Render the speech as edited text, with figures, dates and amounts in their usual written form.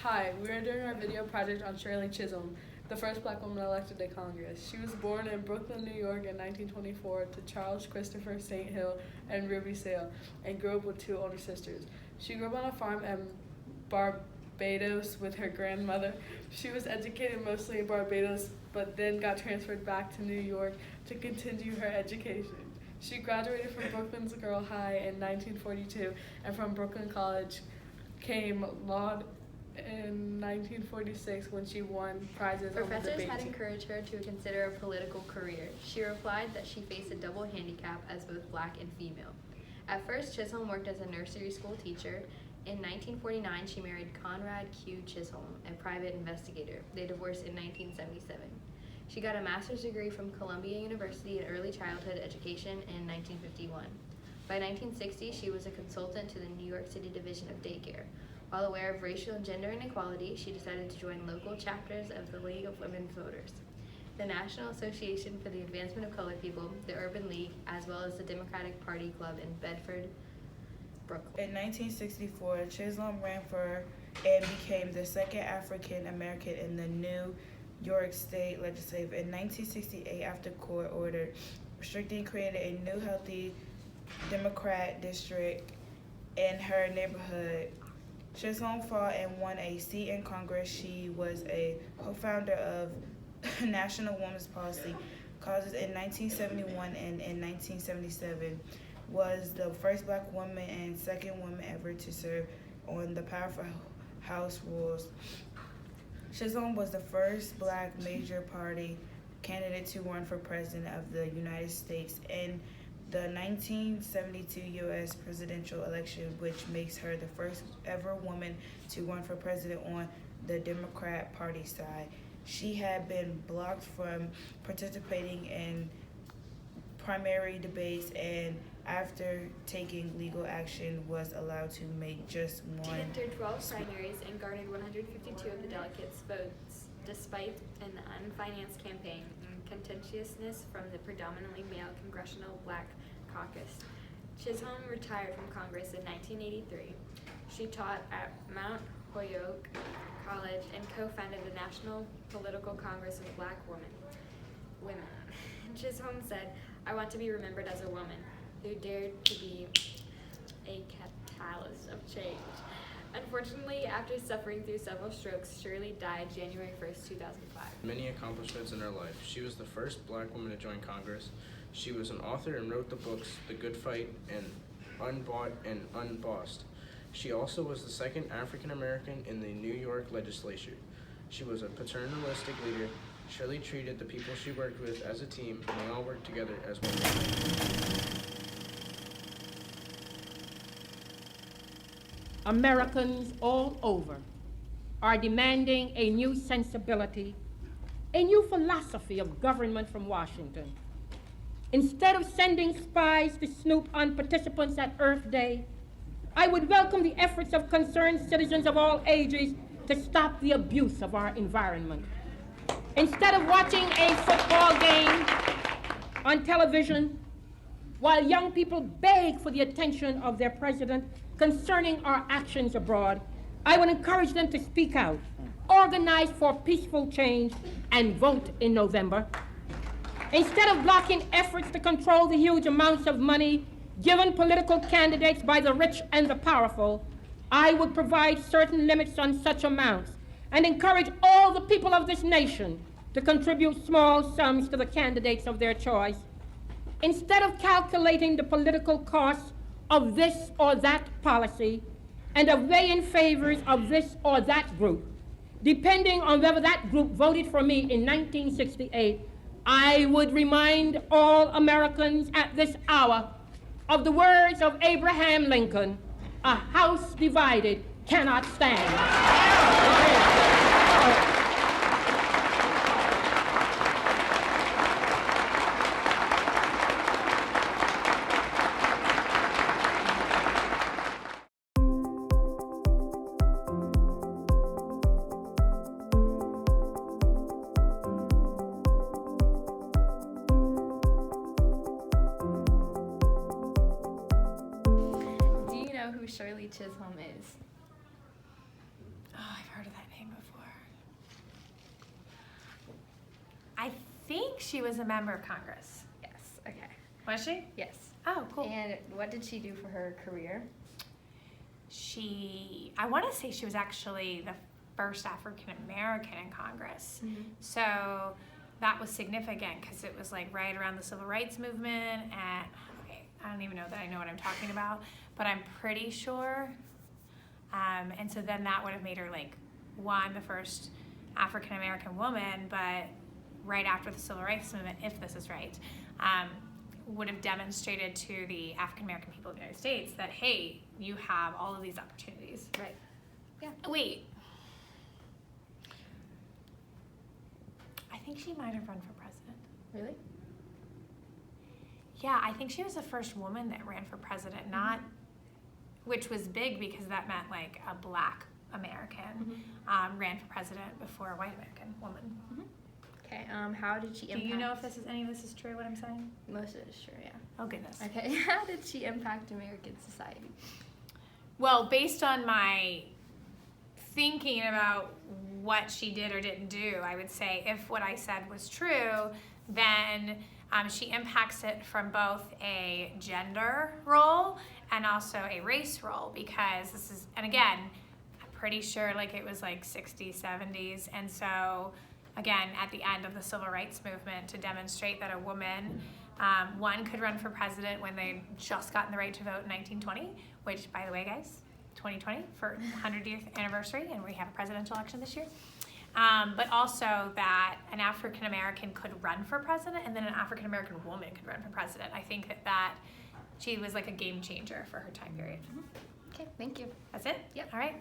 Hi, we are doing our video project on Shirley Chisolm, the first black woman elected to Congress. She was born in Brooklyn, New York in 1924 to Charles Christopher St. Hill and Ruby Sale, and grew up with two older sisters. She grew up on a farm in Barbados with her grandmother. She was educated mostly in Barbados, but then got transferred back to New York to continue her education. She graduated from Brooklyn's Girl High in 1942 and from Brooklyn College came law in 1946 when she won prizes on the Professors debate had team. encouraged her to consider a political career. She replied that she faced a double handicap as both black and female. At first, Chisholm worked as a nursery school teacher. In 1949, she married Conrad Q. Chisholm, a private investigator. They divorced in 1977. She got a master's degree from Columbia University in early childhood education in 1951. By 1960, she was a consultant to the New York City Division of Daycare. While aware of racial and gender inequality, she decided to join local chapters of the League of Women Voters, the National Association for the Advancement of Colored People, the Urban League, as well as the Democratic Party Club in Bedford, Brooklyn. In 1964, Chisolm ran for and became the second African American in the New York State Legislature. In 1968, after court order restricting, created a new healthy Democrat district in her neighborhood. Chisolm fought and won a seat in Congress. She was a co-founder of National Women's Policy causes in 1971 and in 1977. Was the first black woman and second woman ever to serve on the powerful House rules. Chisolm was the first black major party candidate to run for president of the United States in the 1972 U.S. presidential election, which makes her the first ever woman to run for president on the Democrat Party side. She had been blocked from participating in primary debates and after taking legal action was allowed to make just She one. entered 12 primaries and garnered 152 of the delegates' votes, despite an unfinanced campaign and contentiousness from the predominantly male Congressional Black Caucus. Chisholm retired from Congress in 1983. She taught at Mount Holyoke College and co-founded the National Political Congress of Black Women. Chisholm said, "I want to be remembered as a woman who dared to be a catalyst of change." Unfortunately, after suffering through several strokes, Shirley died January 1st, 2005. Many accomplishments in her life. She was the first black woman to join Congress. She was an author and wrote the books The Good Fight and Unbought and Unbossed. She also was the second African American in the New York legislature. She was a paternalistic leader. Shirley treated the people she worked with as a team, and they all worked together as one. Americans all over are demanding a new sensibility, a new philosophy of government from Washington. Instead of sending spies to snoop on participants at Earth Day, I would welcome the efforts of concerned citizens of all ages to stop the abuse of our environment. Instead of watching a football game on television while young people beg for the attention of their president concerning our actions abroad, I would encourage them to speak out, organize for peaceful change, and vote in November. Instead of blocking efforts to control the huge amounts of money given political candidates by the rich and the powerful, I would provide certain limits on such amounts and encourage all the people of this nation to contribute small sums to the candidates of their choice. Instead of calculating the political costs of this or that policy and of weighing favors of this or that group, depending on whether that group voted for me in 1968, I would remind all Americans at this hour of the words of Abraham Lincoln, "A house divided cannot stand." Do you know who Shirley Chisolm is? I've heard of that name before. I think she was a member of Congress. Yes. Okay. Was she? Yes. Oh, cool. And what did she do for her career? I want to say she was actually the first African American in Congress. So that was significant because it was like right around the Civil Rights Movement, and I don't even know that I know what I'm talking about, but I'm pretty sure. And so then that would have made her like the first African American woman, but right after the Civil Rights Movement, if this is right, would have demonstrated to the African American people of the United States that, hey, you have all of these opportunities. Right. Yeah. Wait. I think she might have run for president. Really? Yeah, I think she was the first woman that ran for president, which was big because that meant like a black American ran for president before a white American woman. Okay. How did she Do impact? you know if any of this is true, what I'm saying? Most of it is true. Yeah. Oh, goodness. Okay. How did she impact American society? Well, based on my thinking about what she did or didn't do, I would say if what I said was true, then she impacts it from both a gender role and also a race role, because this is, and again, I'm pretty sure like it was like 60s, 70s, and so again, at the end of the Civil Rights Movement, to demonstrate that a woman, one, could run for president when they'd just gotten the right to vote in 1920, which, by the way, guys, 2020 for 100th anniversary, and we have a presidential election this year. But also that an African American could run for president, and then an African American woman could run for president. I think that she was like a game changer for her time period. Okay. Thank you. That's it? Yep. All right.